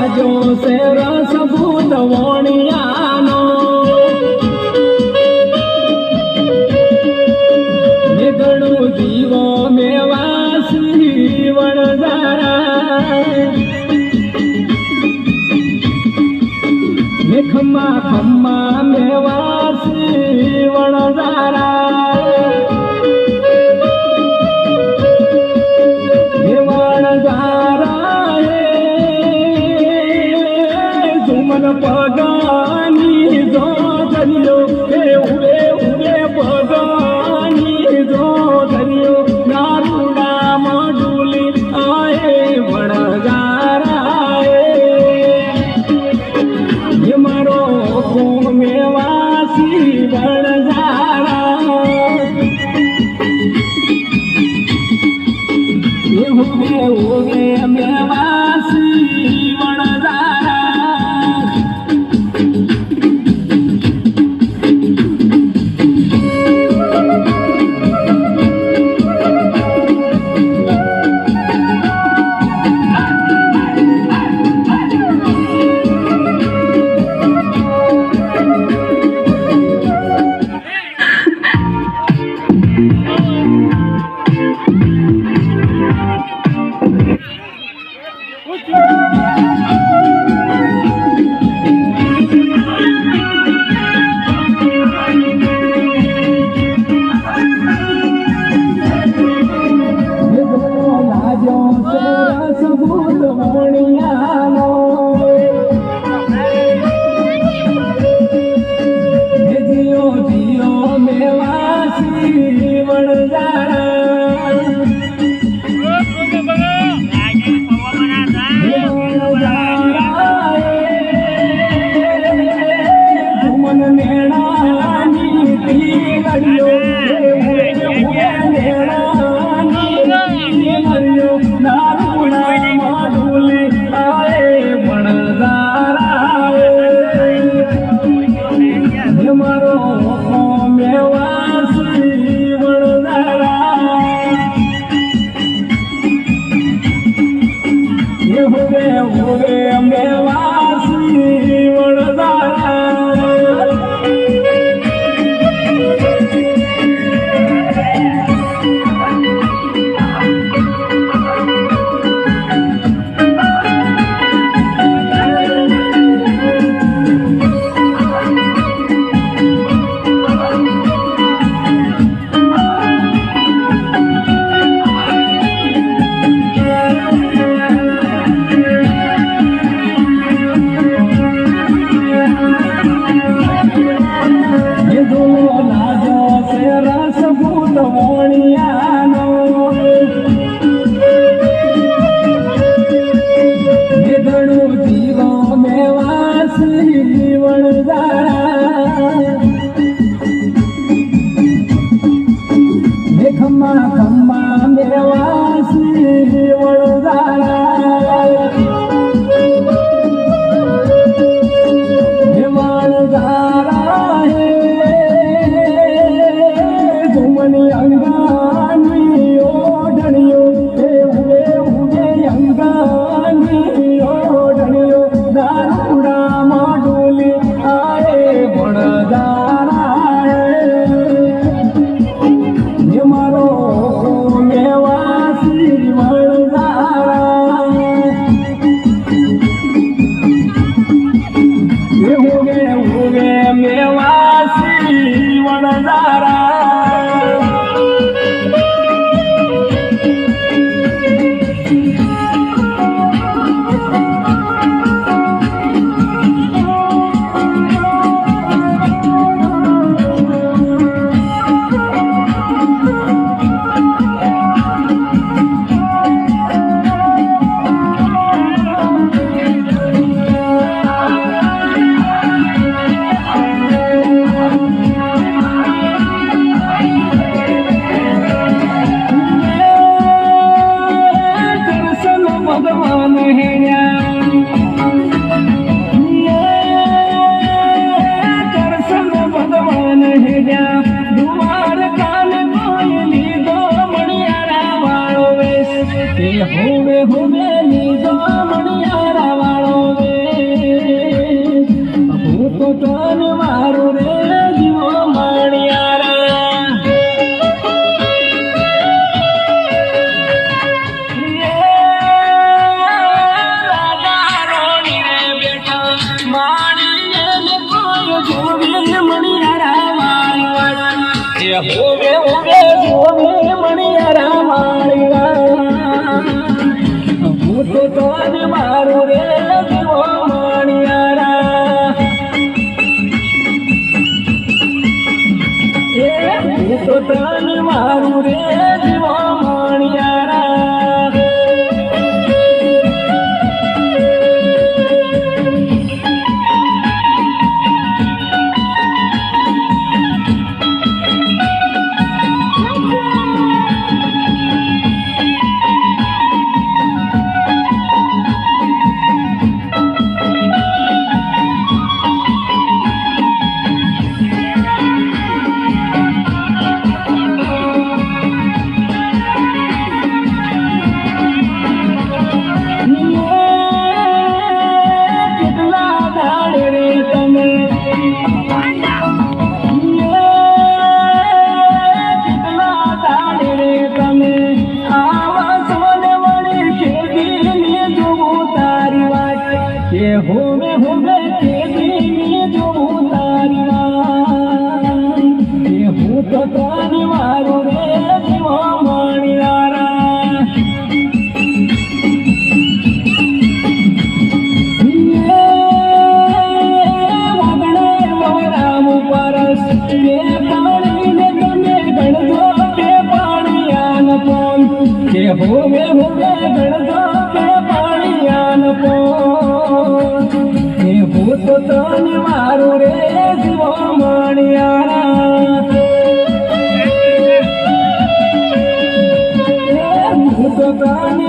लाजो से रस भूत वणियानो घणो जीवो मेवासी वणजारा खम्मा खम्मा मेवासी वणजारा पगानी जो दरियो उबे उबे पगानी जो दरियो नारूडा मडूली आए वणजारा ये मारो कोण मेवासी वणजारा ये उबे उबे मेवासी वणजारा होवे होवे नी दो मणियारा वालो તો તને મારું રે જીવો મણિયારા રાજા રોણી રે બેટા માણીએ ને કોઈ જોવે મણિયારા વાળી હોવે હોવે જોવે મણિયારા વાળી હું તો તને મારું રે જીવો મણિયારા હું તો તને મારું રે જીવો મણિયારા હોવે હોવે કેદી જોઉં તારી વાત હું તો તને મારું રે જીવો મણિયારા વગડે વરામ પરસ કે પાણીને તમે ગણજો કે પાણીયાન પોન કે હોવે હોવે ગણજો કે પાણીયાન પોન હું તો તને મારું રે જીવો મણિયારા હું તો તને